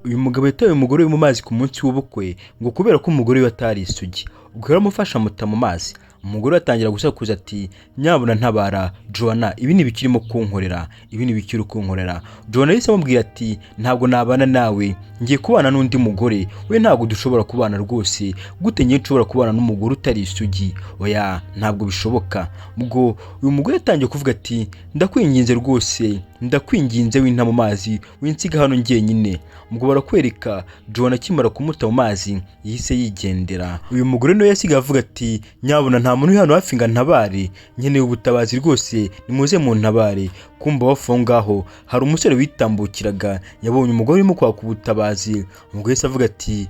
uyu mugabo yataye umugore we mu mazi ku munsi w'ubukwe ngo kubera ko umugore we atari isugi. Ubwo yaramufasha amuta mu mazi. Umugore atangira gusakuza ati nyabuna ntabara Joanna, ibi ni bikirimo kunkorera, ibi ni bikiri kunkorera. Joanna yise amubwira ati ntabwo nabana nawe, ngiye kubana n'undi mugore, we ntabwo dushobora kubana rwose, gute ngiye nshobora kubana n'umugore utari isugi, oya ntabwo bishoboka. Ubwo uyu mugore yatangiye kuvuga ati ndakwinginze rwose, ndakwinginze winta mu mazi, winsiga hano njyenyine. Ubwo barakwereka Joanna akimara kumuta mu mazi yise yigendera. Uyu mugore no yasigaye avuga ati nyabuna nta muntu hano hafi nga ntabare, nkeneye ubutabazi rwose, nimuze mu ntabare. Kumba wafu ngaho hari umusore witambukiraga yabonye umugore urimo kwaka ubutabazi. Umugore yese avuga ati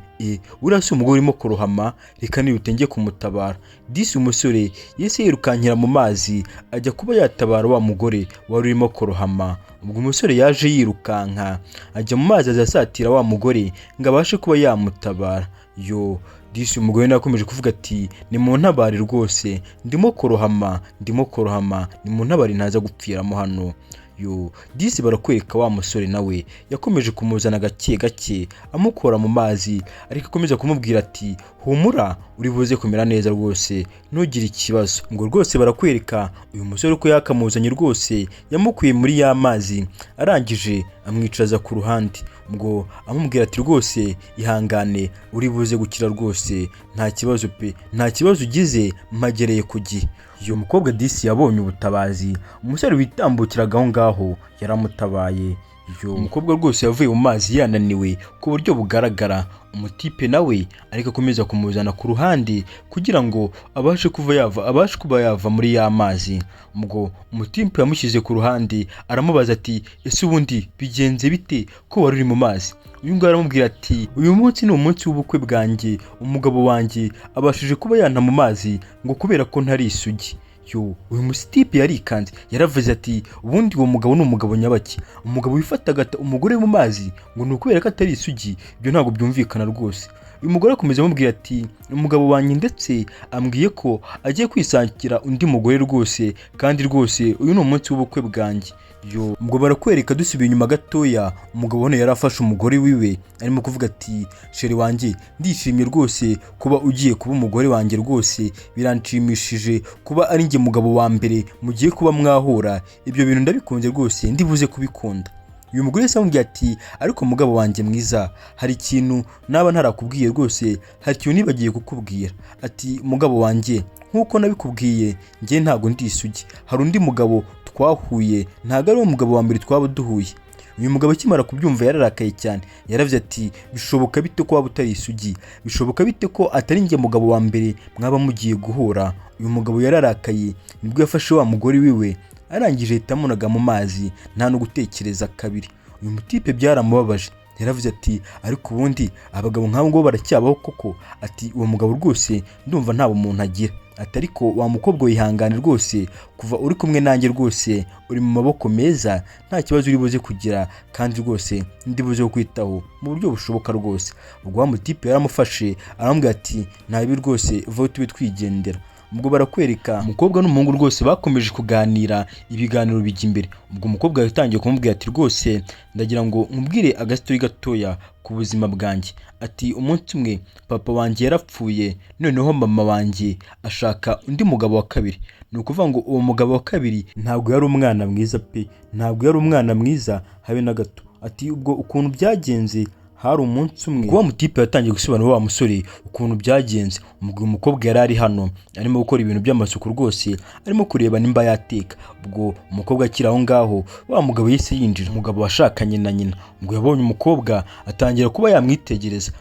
uriya si umugore urimo kurohama, reka nirute njye kumutabara. Disi umusore yese yirukankira mu mazi ajya kuba yatabara wa mugore wari urimo kurohama. Ubwo umusore yaje yirukanka ajya mu mazi azasatira wa mugore ngo abashe kuba yamutabara. Disi umugore nakomeje kuvuga ati ni mu ntabari rwose, ndimo kurohama, ni mu ntabari ntaza gupfiramo hano. Disi barakwereka wa musore nawe yakomeje kumuzana gake gake amukora mu mazi, ariko akomeza kumubwira ati humura uri buze kumera neza rwose, ntugire ikibazo. Ngo rwose barakwereka uyu musore uko yakamuzanye rwose yamukuye muri ya mazi, arangije amwicaza ku ruhande. Ngo amubwira ati rwose ihangane uri buze gukira rwose, nta kibazo pe, nta kibazo ugize, mpagereye ku gihe. Uyu mukobwa Disi yabonye ubutabazi, umusore witambukiraga aho ngaho yaramutabaye. Umukobwa rwose yavuye mu mazi yananiwe ku buryo bugaragara. Umutipe nawe ariko akomeza kumuzana ku ruhande kugira ngo abashe kuba yava muri ya mazi. Ubwo umutipe yamushyize ku ruhande aramubaza ati ese ubundi bigenze bite ko wari uri mu mazi? Uyu nguyu aramubwira ati uyu munsi ni umunsi w'ubukwe bwanjye, umugabo wanjye abashije kuba yanta mu mazi ngo kubera ko ntari isugi. Uyu musitipe yarikanze yaravuze ati ubundi uwo mugabo ni umugabo nyabaki, umugabo wifataga umugore mu mazi ngo ni ukubera ko atari isugi, ibyo ntabwo byumvikana rwose. Uyu mugore akomeza amubwira ati umugabo wanjye ndetse ambwiye ko agiye kwisangira undi mugore rwose, kandi rwose uyu ni umunsi w'ubukwe bwanjye. Ubwo barakwereka dusubiye inyuma gatoya, umugabo hano yari afashe umugore wiwe arimo kuvuga ati sheri wanjye ndishimye rwose kuba ugiye kuba umugore wanjye, rwose biranshimishije kuba ari njye mugabo wa mbere mugiye kuba mwahura, ibyo bintu ndabikunze rwose, ndibuze kubikunda. Uyu mugore yese amubwira ati ariko mugabo wanjye mwiza, hari ikintu naba ntarakubwiye rwose, hari ikintu nibagiye kukubwira. Ati mugabo wanjye nkuko nabikubwiye njye ntabwo ndi isugi, hari undi mugabo twahuye, ntabwo ari umugabo wa mbere twaba duhuye. Uyu mugabo akimara kubyumva yararakaye cyane, yaravuze ati bishoboka bite ko waba utari isugi, bishoboka bite ko atari njye mugabo wa mbere mwaba mugiye guhura? Uyu mugabo yararakaye nibwo yafashe wa mugore wiwe arangije ahita amunaga mu mazi, nta no gutekereza kabiri. Uyu mutipe byaramubabaje, yaravuze ati ariko ubundi abagabo nk'abo ngo baracyabaho koko? Ati uwo mugabo rwose ndumva nta bumuntu agira. Ati ariko wa mukobwa wihangane rwose, kuva uri kumwe nanjye rwose uri mu maboko meza, nta kibazo uri buze kugira, kandi rwose ndi buze kukwitaho mu buryo bushoboka rwose. Ubwo wa mutipe yaramufashe aramubwira ati ntabi rwose vuba tube twigendera. Ubwo barakwereka umukobwa n'umuhungu rwose bakomeje kuganira, ibiganiro bijya imbere. Ubwo umukobwa yatangiye kumubwira ati rwose ndagira ngo nkubwire agastori gatoya ku buzima bwanjye. Ati umunsi umwe papa wanjye yarapfuye, noneho mama wanjye ashaka undi mugabo wa kabiri. Ni ukuvuga ngo uwo mugabo wa kabiri ntabwo yari umwana mwiza pe, ntabwo yari umwana mwiza habe na gato. Ati ubwo ukuntu byagenze, hari umunsi umwe wa mutipe yatangiye gusobanura wa musore ukuntu byagenze. Umukobwa yari ari hano arimo gukora ibintu by'amasuku rwose, arimo kureba nimba yateka. Ubwo umukobwa akiri aho ngaho wa mugabo yese yinjira, umugabo washakanye na nyina. Ubwo yabonye umukobwa atangira kuba yamwitegereza.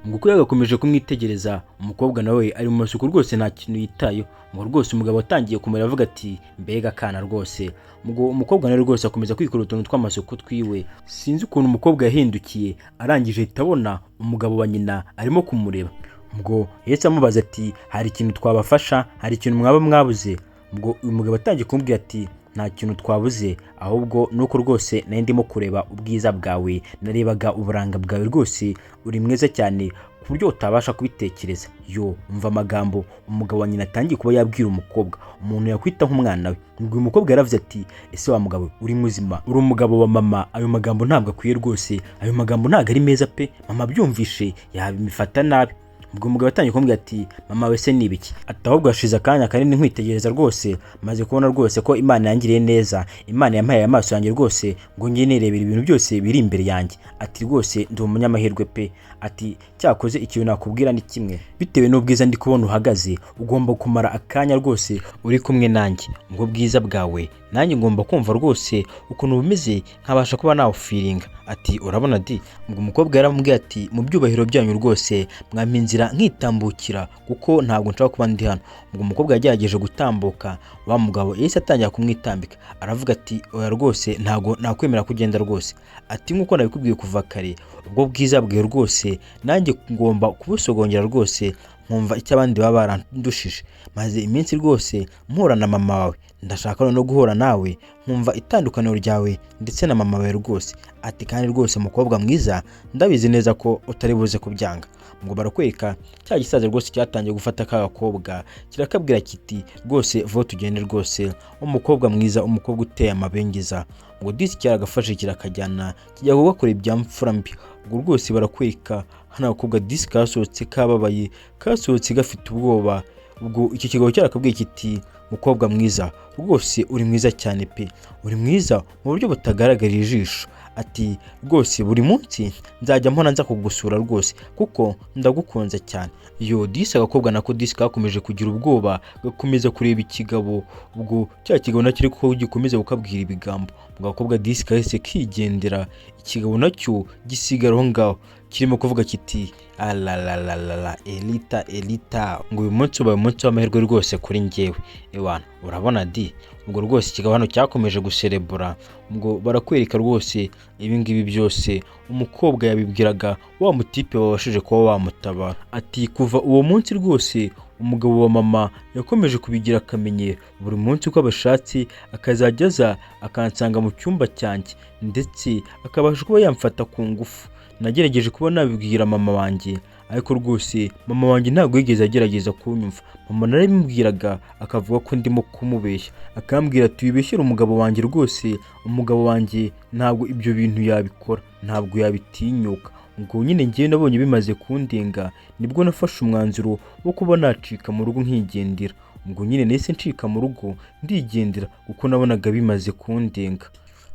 Ubwo yagakomeje kumwitegereza, umukobwa nawe ari mu masuku rwose nta kintu yitayo. Ngo rwose umugabo atangiye kumera avuga ati mbega kana rwose. Ubwo umukobwa nawe rwose akomeza kwikora utuntu tw'amasuku twiwe. Sinzi ukuntu umukobwa yahindukiye, arangije ahita abona umugabo wa nyina arimo kumureba. Ubwo yese amubaza ati hari ikintu twabafasha, hari ikintu mwaba mwabuze? Ubwo uyu mugabo atangiye kumubwira ati nta kintu twabuze, ahubwo nuko rwose nari ndimo kureba ubwiza bwawe, narebaga uburanga bwawe rwose, uri mwiza cyane ku buryo utabasha kubitekereza. Yo umva amagambo umugabo wa nyina atangiye kuba yabwira umukobwa, umuntu yakwita nk'umwana we. Ubwo uyu mukobwa yaravuze ati ese wa mugabo uri muzima, uri umugabo wa mama, ayo magambo ntabwo akwiye rwose, ayo magambo ntabwo ari meza pe, mama byumvishe yabimifata nabi. Ubwo umugabo yatangiye kumbwira ati mama wese ni ibiki, ati ahubwo hashize akanya kanini nkwitegereza rwose, maze kubona rwose ko Imana yangiriye neza, Imana yampaye amaso yanjye rwose ngo njye nirebera ibintu byose biri imbere yanjye. Ati rwose ndi umunyamahirwe pe, ati cyakoze ikintu nakubwira ni kimwe, bitewe n'ubwiza ndi kubona uhagaze, ugomba kumara akanya rwose uri kumwe nanjye, ubwo bwiza bwawe nanjye ngomba kumva rwose ukuntu bumeze, nkabasha kuba nawufiringa. Ati urabona di, ubwo umukobwa yaramubwiye ati mu byubahiro byanyu rwose mwampa inzira nkitambukira kuko ntabwo nshaka kuba ndi hano. Ubwo umukobwa yagerageje gutambuka, wa mugabo yahise atangira kumwitambika, aravuga ati oya rwose ntabwo nakwemera kugenda rwose. Ati nk'uko nabikubwiye kuva kare, ubwo bwiza bwe rwose nanjye ngomba kubusogongera rwose, nkumva icyo abandi baba barandushije, maze iminsi rwose mpura na mama wawe, ndashaka no guhura nawe nkumva itandukaniro ryawe ndetse na mama wawe rwose. Ati kandi rwose mukobwa mwiza, ndabizi neza ko utari buze kubyanga. Ngo barakwereka cya gisaza rwose cyatangiye gufata ka gakobwa, kirakabwira kiti rwose vuba tugende rwose, umukobwa mwiza, umukobwa uteye amabengeza. Ngo disi cyaragafashe kirakajyana kijya gukora ibya mfura mbi. Ubwo rwose barakwereka hano abakobwa disi kasohotse kababaye, kasohotse gafite ubwoba. Ubwo iki kigabo cyarakabwiye kiti mukobwa mwiza rwose uri mwiza cyane pe, uri mwiza mu buryo butagaragarira ijisho. Ati rwose buri munsi nzajya mpora nza kugusura rwose kuko ndagukunze cyane. Yo disi agakobwa nako disi kakomeje kugira ubwoba, gakomeza kureba ikigabo. Ubwo cya kigabo nacyo ko gikomeza gukabwira ibigambo, agakobwa disi kahise kigendera, ikigabo nacyo gisigaraho ngaho kirimo kuvuga kiti alalalala Elita, ngo uyu munsi ubaye umunsi w'amahirwe rwose kuri njyewe. Ewana urabona di, ubwo rwose ikigabo hano cyakomeje guserebura. Ubwo barakwereka rwose ibingibi byose umukobwa yabibwiraga wa mutipe wabashije kuba wamutabara. Ati kuva uwo munsi rwose umugabo wa mama yakomeje kubigira akamenyero, buri munsi uko abashatse akazajya aza akansanga mu cyumba cyanjye ndetse akabasha kuba yamfata ku ngufu. Nagerageje kuba nabibwira mama wanjye, ariko rwose mama wanjye ntabwo yigeze agerageza kunyumva. Mama narabimubwiraga akavuga ko ndimo kumubeshya, akambwira ati wibeshyera umugabo wanjye rwose, umugabo wanjye ntabwo ibyo bintu yabikora, ntabwo yabitinyuka. Ubwo nyine ngiye nabonye bimaze kundenga, nibwo nafashe umwanzuro wo kuba nacika mu rugo nkigendera. Ubwo nyine nahise ncika mu rugo ndigendera kuko nabonaga bimaze kundenga.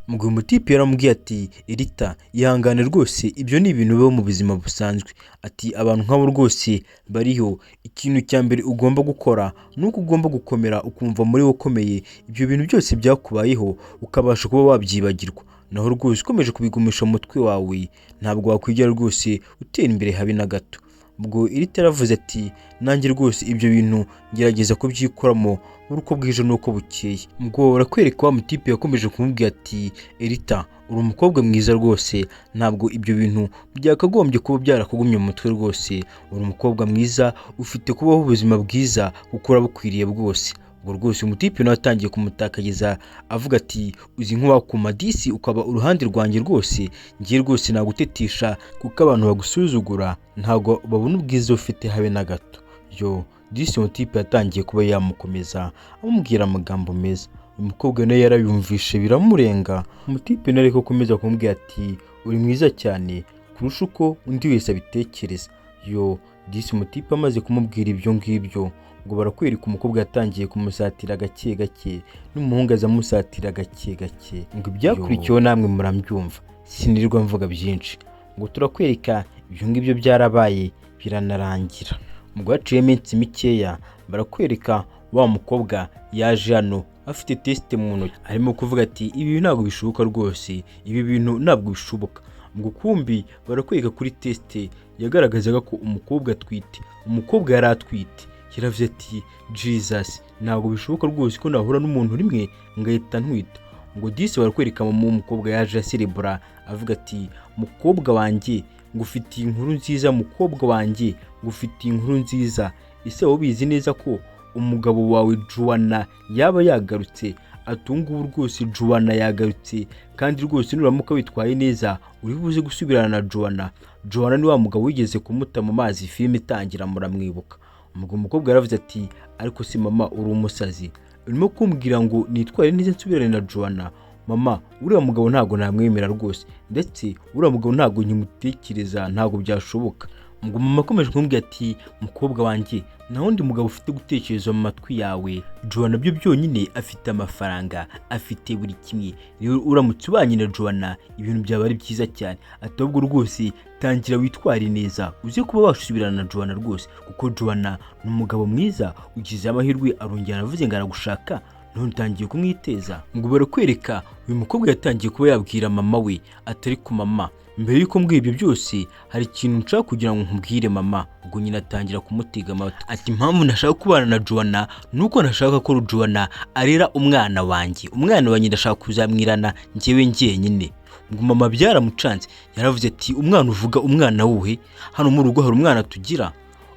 Ubwo umutipe yaramubwiye ati Elita ihangane rwose, ibyo ni ibintu bibaho mu buzima busanzwe. Ati abantu nk'abo rwose bariho, ikintu cya mbere ugomba gukora nuko ugomba gukomera ukumva muri wowe ukomeye, ibyo bintu byose byakubayeho ukabasha kuba wabyibagirwa. Naho rwose ukomeje kubigumisha mu mutwe wawe ntabwo wakwigera rwose utera imbere habe na gato. Ubwo Elita yaravuze ati nanjye rwose ibyo bintu ngerageza kubyikoramo uko bwije nuko bukeye. Ubwo barakwereka wa mutipe yakomeje kumubwira ati Elita uri umukobwa mwiza rwose, ntabwo ibyo bintu byakagombye kuba byarakugumye mu mutwe rwose, uri umukobwa mwiza, ufite kubaho ubuzima bwiza kuko urabukwiriye bwose. Ubwo rwose umutipe nawe atangiye kumutakagiza avuga ati uzi nk'uwakuma disi ukaba uruhande rwanjye rwose, ngiye rwose nagutetisha kuko abantu bagusuzugura ntabwo babona ubwiza ufite habe na gato. Yo disi umutipe yatangiye kuba yamukomeza amubwira amagambo meza. Uyu mukobwa nawe yarayumvishe biramurenga. Umutipe nawe ariko akomeza kumubwira ati uri mwiza cyane kurusha uko undi wese abitekereza. Yo disi umutipe amaze kumubwira ibyo ngibyo, ngo barakwereka umukobwa yatangiye kumusatira gake gake n'umuhungu aza amusatira gake gake. Ngo ibyakurikiyeho namwe murabyumva, sinirirwa mvuga byinshi. Ngo turakwereka ibyo ngibyo byarabaye biranarangira. Ubwo haciye iminsi mikeya barakwereka wa mukobwa yaje hano afite test mu ntoki, arimo kuvuga ati ibi ntabwo bishoboka rwose, ibi bintu ntabwo bishoboka. Ngo kumbi barakwereka kuri test yagaragazaga ko umukobwa atwite, umukobwa yari atwite. Yaravuze ati Jesus ntabwo bishoboka rwose ko nahura n'umuntu rimwe ngahita ntwita. Ngo disi barakwereka mama umukobwa yaje aserebura avuga ati mukobwa wanjye ngufitiye inkuru nziza, mukobwa wanjye ngufitiye inkuru nziza. Ese wowe ubizi neza ko umugabo wawe Joanna yaba yagarutse ati ubu ngubu rwose Joanna yagarutse kandi rwose nuramuka witwaye neza uri buze gusubirana na Joanna. Joanna ni wa mugabo wigeze kumuta mu mazi filime itangira muramwibuka. Umukobwa yaravuze ati ariko si mama uri umusazi, urimo kumbwira ngo nitware neza nsubirane na Joanna? Mama uriya mugabo ntago namwemera rwose, ndetse uriya mugabo ntago nyimutekereza, ntago byashoboka. Mama akomeje kumbwira ati mukobwa wanjye nta wundi mugabo ufite gutekereza mu matwi yawe. Joanna byo byonyine afite amafaranga, afite buri kimwe. Rero uramutse ubanye na Joanna ibintu byaba ari byiza cyane. Ati ahubwo rwose tangira witware neza uze kuba wasubirana na Joanna rwose, kuko Joanna ni umugabo mwiza ugize amahirwe arongera aravuze ngo aragushaka none utangiye kumwiteza. Ngo barakwereka uyu mukobwa yatangiye kuba yabwira mama we atari ku mama, mbere yuko mbwira ibyo byose hari ikintu nshaka kugira ngo nkubwire mama. Ubwo nyina atangira kumutiga amatwi ati impamvu nashaka kubana na Joanna nuko nashaka ko Joanna arera umwana wanjye ndashaka kuzamwirana njyewe njyenyine. Ngo mama byaramucanze, yaravuze ati umwana uvuga umwana wuhe? Hano mu rugo hari umwana tugira?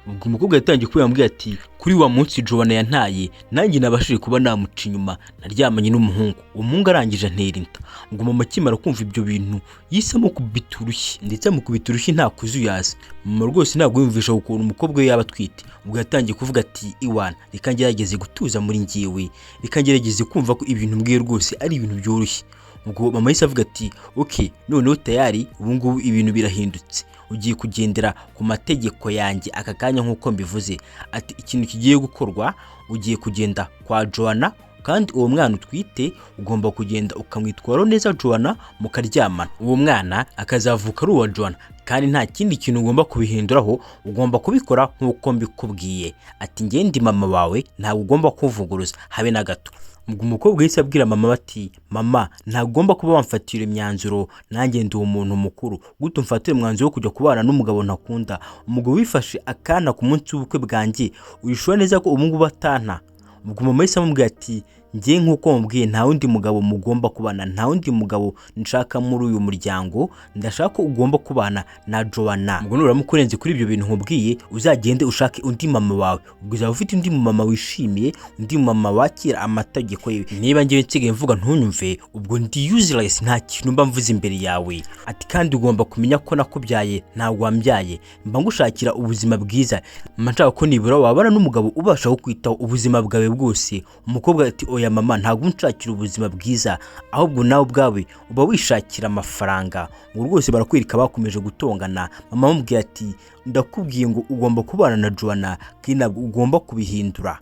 Ubwo umukobwa yatangiye kuba yambwiye ati kuri wa munsi Joanna yantaye nanjye nabashije kuba namuca inyuma, naryamanye n'umuhungu, umuhungu arangije antera inda. Ngo mama akimara kumva ibyo bintu yisamo kubita urushyi, ndetse amukubita urushyi nta kuzuyaza. Mama rwose ntabwo yumvisha ukuntu umukobwa we yaba atwite. Ubwo yatangiye kuvuga ati iwana reka ngerageze gutuza muri njyewe, reka ngerageze kumva ko ibintu mbwiye rwose ari ibintu byoroshye. Ubwo mama yise avuga ati okay noneho tayari ubu ngubu ibintu birahindutse, ugiye kugendera ku mategeko yanjye aka kanya nk'uko mbivuze. Ati ikintu kigiye gukorwa ugiye kugenda kwa Joanna, kandi uwo mwana utwite ugomba kugenda ukamwitwara neza Joanna mukaryamana. Uwo mwana akazavuka ari uwa Joanna kandi nta kindi kintu ugomba kubihinduraho, ugomba kubikora nk'uko mbikubwiye. Ati njye ndi mama wawe ntabwo ugomba kuvuguruza habe na gato. Ubwo umukobwa yise abwira mama bati mama ntagomba kuba wamfatira imyanzuro, nanjye ndi umuntu mukuru gute umfatira umwanzuro wo kujya kubana n'umugabo ntakunda? Umugabo wifashe akana ku munsi w'ubukwe bwanjye uyishura neza ko ubu ngubu atanta? Ubwo mama yise amubwira ati njye nk'uko mubwiye nta wundi mugabo mugomba kubana, nta wundi mugabo nshaka muri uyu muryango, ndashaka ko ugomba kubana na Joanna. Ubwo nuramukurenze kuri ibyo bintu nkubwiye uzagende ushake undi mama wawe. Ubwo uzaba ufite undi mama wishimiye, undi mama wakira amategeko ye. Niba njyewe nsigaye mvuga ntunyumve ubwo ndi useless, nta kintu mba mvuze imbere yawe. Ati kandi ugomba kumenya ko nakubyaye ntabwo wambyaye, mba ngushakira ubuzima bwiza, mba nshaka ko nibura wabana n'umugabo ubasha kukwitaho ubuzima bwawe bwose. Umukobwa ati oya mama ntabwo unshakira ubuzima bwiza, ahubwo nawe ubwawe uba wishakira amafaranga. Ngo rwose barakwereka bakomeje gutongana. Mama amubwira ati ndakubwiye ngo ugomba kubana na Joanna kandi ntabwo ugomba kubihindura,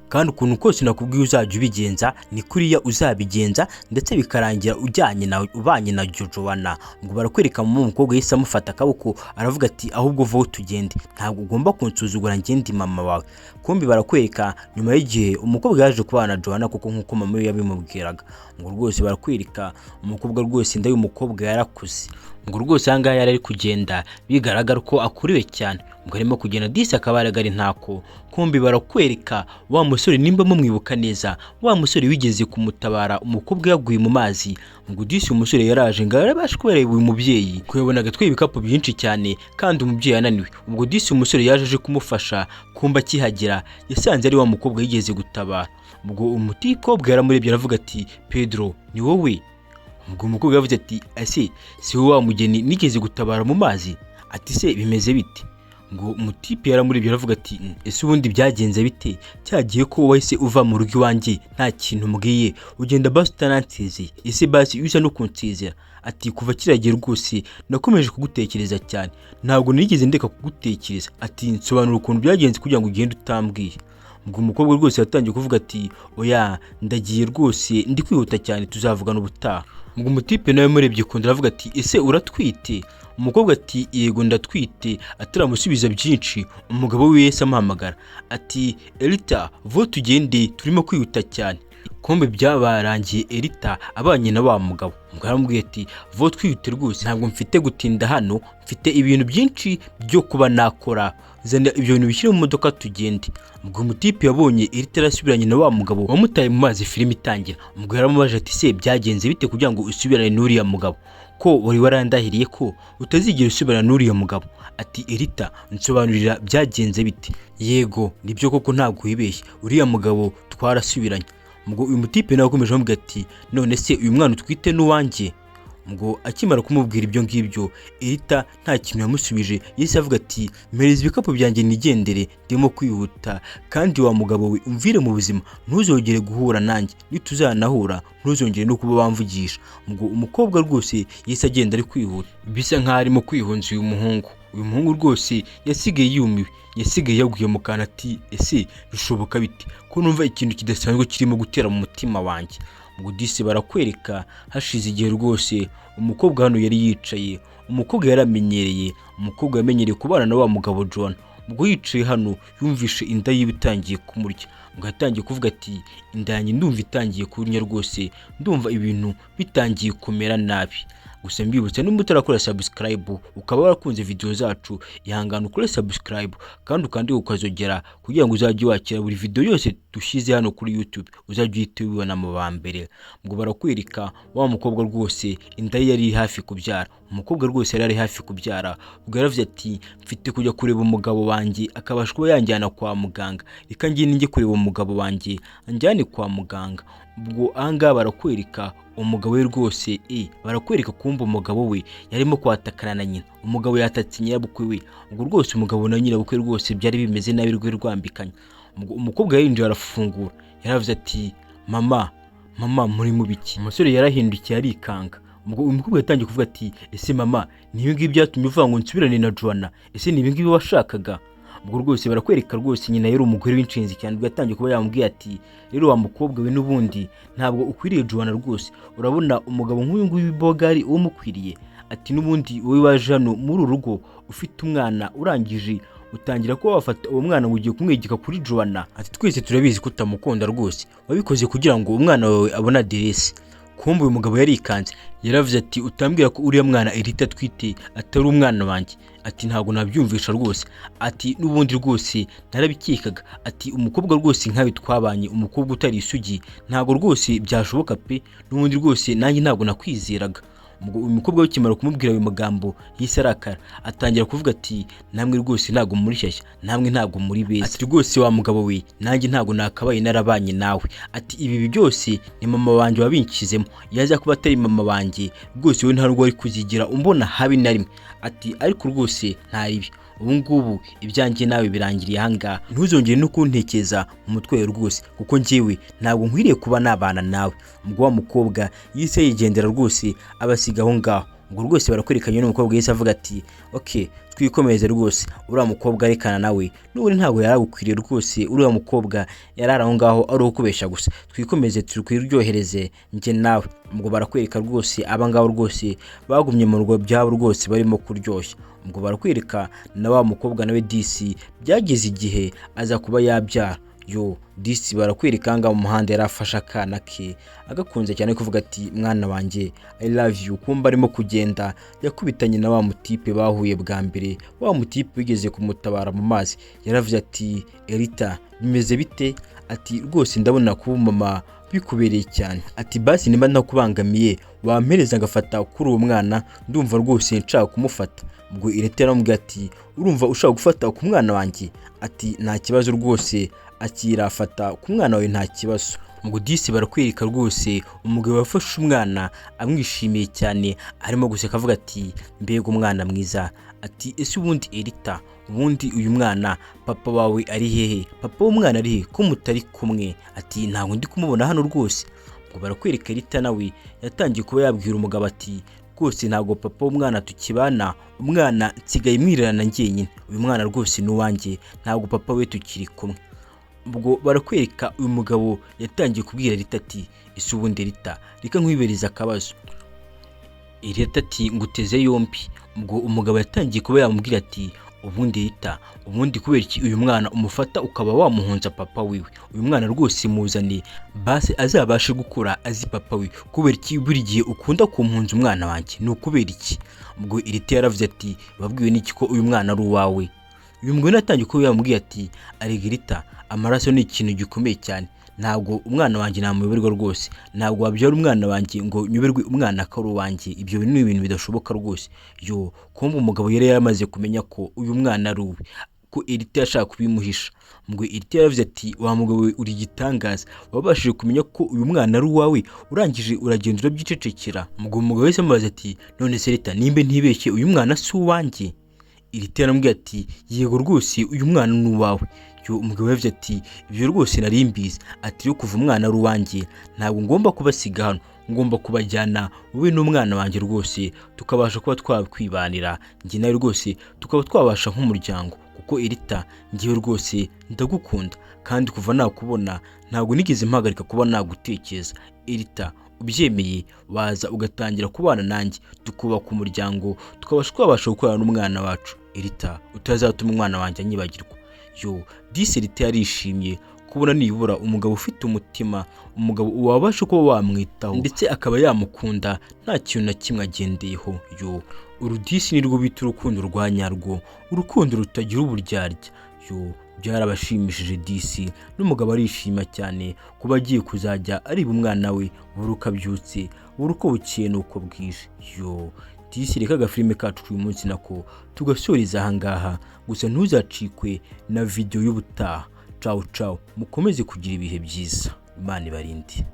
kandi ukuntu kose nakubwiye uzajya ubigenza ni kuriya uzabigenza, ndetse bikarangira ujyanye nawe ubanye na Joanna. Ngo barakwereka mu mukobwa yise amufata akaboko aravuga ati ahubwo vuba tugende, ntabwo ugomba kunsuzugura njye ndi mama wawe. Kumbi barakwereka nyuma y'igihe umukobwa yaje kubana na Joanna kuko nkuko mama we yabimubwiraga. Ngo rwose barakwereka umukobwa rwose inda y'umukobwa yarakuze. Ngo rwose ahangaha yari ari kugenda bigaragara ko akuriwe cyane, ngo arimo kugenda disi akabaragari ntako. Kumbi barakwereka wa musore nimba mumwibuka neza, wa musore wigeze kumutabara umukobwa yaguye mu mazi. Ngo disi umusore yaraje ngo arabashe kubereye uyu mubyeyi kuyabonaga twe ibikapu byinshi cyane kandi umubyeyi ananiwe. Ubwo disi umusore yaje kumufasha, kumba kihagera yasanze ari wa mukobwa yigeze gutabara. Ubwo umutikobwa yaramurebye aravuga ati Pedro ni wowe? Ubwo umukobwa yavuze ati ase si wowe wa mugeni nigeze gutabara mu mazi? Ati se bimeze bite? Ngo umutipe yaramurebye aravuga ati ese ubundi byagenze bite cyagiye ko wahise uva mu rugo iwanjye nta kintu mbwiye ugenda basi utanansize? Ese basi uza no kunsizera? Ati kuva kiragiye rwose nakomeje kugutekereza cyane, ntabwo nigeze ndeka kugutekereza. Ati nsobanura ukuntu byagenze kugira ngo ugende utambwiye. Ubwo umukobwa rwose yatangiye kuvuga ati oya ndagiye rwose ndi kwihuta cyane tuzavugana ubutaha. Ubwo umutipe nawe murebye kunda aravuga ati ese uratwite? Umukobwa ati yego ndatwite. Ataramusubiza byinshi umugabo we yese amuhamagara ati Elita vuba tugende turimo kwihuta cyane. Kombe byabarangiye Elita abanye na wa mugabo. Ngo aramubwiye ati vuba twihute rwose ntabwo mfite gutinda hano, mfite ibintu byinshi byo kuba nakora, zana ibyo bintu bishyire mu modoka tugende. Ubwo umutipe yabonye Elita arasubiranye na wa mugabo wamutaye mu mazi filime itangira. Ubwo yaramubaje ati se byagenze bite kugira ngo usubirane n'uriya mugabo, ko wari warandahiriye ko utazigera usubirana n'uriya mugabo? Ati Elita nsobanurira byagenze bite. Yego nibyo koko ntabwo wibeshye uriya mugabo twarasubiranye. ubwo uyu mutipe nawe akomeje amubwira ati none se uyu mwana utwite n'uwanjye. Ubwo akimara kumubwira ibyo ngibyo Erita nta kintu yamusubije, yahise avuga ati mpereza ibikapu byanjye nigendere, ndimo kwihuta, kandi wa mugabo we umvire mu buzima, ntuzongere guhura nanjye, nituzanahura ntuzongere no kuba wamvugisha. Ubwo umukobwa rwose yahise agenda ari kwihuta, bisa nk'aho arimo kwihunza uyu muhungu rwose yasigaye yumiwe, yasigaye yaguye mu kantu ati ese bishoboka bite ko numva ikintu kidasanzwe kirimo gutera mu mutima wanjye. Ubwo disi barakwereka hashize igihe rwose umukobwa hano yari yicaye, umukobwa yaramenyereye, umukobwa yamenyereye kubana na wa mugabo John. Ubwo yicaye hano yumvishe inda yiwe itangiye kumurya, ngo yatangiye kuvuga ati inda yanjye ndumva itangiye kurya rwose, ndumva ibintu bitangiye kumera nabi. Gusa mbibutsa nimba utarakora subscribe ukaba warakunze video zacu, ihangana ukore subscribe kandi ukandi ukazogera kugira ngo uzajye wakira buri video yose dushize hano kuri YouTube, uzajye uhita ubibona mu bambere. Ngo barakwereka wa mukobwa rwose inda ye yari hafi kubyara, umukobwa rwose yari hafi kubyara. Ubwo yaravuze ati mfite kujya kureba umugabo wanjye akabasha kuba yanjyana kwa muganga, reka njye kureba umugabo wanjye anjyane kwa muganga. Ubwo ahangaha barakwereka umugabo we rwose barakwereka kumva umugabo we yarimo kwatakana na nyina, umugabo yatatse nyirabukwe we. Ubwo rwose umugabo na nyirabukwe rwose byari bimeze nabi rwambikanye. Umukobwa yinjiye arafungura, yaravuze ati mama muri mu biki? Umusore yarahindukiye arikanga. Ubwo umukobwa yatangiye kuvuga ati ese mama ni ibi ngibi byatumye uvuga ngo nsubirane na Joanna? Ese ni ibi ngibi washakaga? Ubwo rwose barakwereka rwose nyina yari umugore w'inshinzi cyane, ubwo yatangiye kuba yamubwiye ati rero wa mukobwa we n'ubundi ntabwo ukwiriye Joanna rwose, urabona umugabo nk'uyu nguyu Bogari uwo mukwiriye, ati n'ubundi wowe waje hano muri uru rugo ufite umwana urangije utangira kuba wafata uwo mwana ngo ugiye kumwegeka kuri Joanna. Ati twese turabizi ko utamukunda rwose, wabikoze kugira ngo umwana wawe abone aderesi. Kumbe uyu mugabo yarikanze, yaravuze ati utambwira ko uriya mwana Erita twite atari umwana wanjye. Ati ntabwo nabyumvisha rwose, ati n'ubundi rwose narabikekaga, ati umukobwa rwose nkawe twabanye, umukobwa utari isugi, ntabwo rwose byashoboka pe, n'ubundi rwose nanjye ntabwo nakwizeraga. Uyu mukobwa wikimara kumubwira ayo magambo yise arakara, atangira kuvuga ati namwe rwose ntabwo muri shyashya, namwe ntabwo muri beza. Ati rwose wa mugabo we nanjye ntabwo nakabaye narabanye nawe. Ati ibi byose ni mama wanjye wabinkizemo, yaza kuba atari mama wanjye rwose we ntabwo wari kuzigira umbona habi na rimwe. Ati ariko rwose ntaribi, ubu ngubu ibyanjye nawe birangiriye ahangaha, ntuzongere no kuntekeza mu mutwe rwose kuko njyewe ntabwo nkwiriye kuba nabana nawe. Ubwo wa mukobwa yise yigendera rwose abasiga aho ngaho. Ubwo rwose barakwerekanye n'umukobwa yise avuga ati okay twikomeze rwose, uriya mukobwa arekana nawe n'ubundi ntabwo yaragukwiriye rwose, uriya mukobwa yarara aho ngaho ari ukubesha gusa, twikomeze turyohereze njye nawe. Ubwo barakwereka rwose abangaho rwose bagumye mu rugo byabo rwose barimo kuryoshya. Ubwo barakwereka na wa mukobwa nawe disi byageze igihe aza kuba yabyara. Disi barakwereka anga mu muhanda yarafasha akana ke agakunze cyane kuvuga ati mwana wanjye I love you. Kumba arimo kugenda yakubitanye na wa mutipe bahuye bwa mbere, wa mutipe bigeze kumutabara mu mazi. Yaravuze ati Erita bimeze bite? Ati rwose ndabona kuba mama bikubereye cyane, ati basi nimba ntakubangamiye wampereza ngafata kuri uwo mwana, ndumva rwose nshaka kumufata. Ubwo Erita aramubwira ati urumva ushaka gufata ku mwana wanjye? Ati nta kibazo rwose, akirafata ku mwana wawe nta kibazo. Ngo disi barakwereka rwose umugabo wafashe umwana amwishimiye cyane, arimo guseka avuga ati mbega umwana mwiza. Ati ese ubundi Erita, ubundi uyu mwana papa wawe ari hehe? Papa w'umwana ari he ko mutari kumwe? Ati ntabwo ndi kumubona hano rwose. Ngo barakwereka Erita nawe yatangiye kuba yabwira umugabo ati rwose ntabwo papa w'umwana tukibana, umwana nsigaye mwirana njyenyine, uyu mwana rwose n'uwanjye, ntabwo papa we tukiri kumwe. Ubwo barakwereka uyu mugabo yatangiye kubwira Erita ati ese ubundi Erita reka nkwibereza akabazo. Erita ati nguteze yombi. Ubwo umugabo yatangiye kuba yamubwira ati ubundi Erita, ubundi kubera iki uyu mwana umufata ukaba wamuhunza papa wiwe? Uyu mwana rwose muzane base azabashe gukura azi papa wiwe, kubera iki buri gihe ukunda kumpunza umwana wanjye? Ni ukubera iki? Ubwo Erita yaravuze ati babwiwe n'iki ko uyu mwana ari uwawe? Uyu mugabo yatangiye kuba yamubwiye ati arega Erita, amaraso ni ikintu gikomeye cyane, ntabwo umwana wanjye namuyoberwa rwose, ntabwo wabyara umwana wanjye ngo nyuberwe umwana akari uwanjye, ibyo ni ibintu bidashoboka rwose. Kumva umugabo yari yaramaze kumenya ko uyu mwana ari uwe. kuko Erita yashaka kubimuhisha. Ngo Erita yaravuze ati wa mugabo we uri igitangaza, wabashije kumenya ko uyu mwana ari uwawe urangije uragenda urabyicecekera. Ngo umugabo wese amubaza ati none se Erita nimbe ntibeshye uyu mwana si uwanjye? Erita yaramubwiye ati yego rwose uyu mwana ni uwawe. Umugabo yavuze ati ibyo rwose nari mbizi, ati yo kuva umwana ari uwanjye ntabwo ngomba kubasiga hano, ngomba kubajyana wowe n'umwana wanjye rwose tukabasha kuba twakwibanira njye nawe rwose tukaba twabasha nk'umuryango, kuko Erita ngiye rwose ndagukunda kandi kuva nakubona ntabwo nigeze mpagarika kuba nagutekereza. Erita ubyemeye waza ugatangira kubana nanjye tukubaka umuryango twabasha gukorana n'umwana wacu. Erita utazatuma umwana wanjye anyibagirwa. Disi Erita yarishimye kubona nibura umugabo ufite umutima, umugabo wabasha kuba wamwitaho ndetse akaba yamukunda nta kintu na kimwe agendeyeho. Urudisi nirwo bita urukundo rwa nyarwo, urukundo rutagira uburyarya. Byarabashimishije Disi n'umugabo arishima cyane kuba agiye kuzajya areba umwana we buri uko abyutse buri uko bukeye n'uko bwije. Disi reka agafilime kacu uyu munsi nako tugasoreza ahangaha, gusa ntuzacikwe na video y'ubutaha. Ciao ciao, mukomeze kugira ibihe byiza, Imana ibarinde.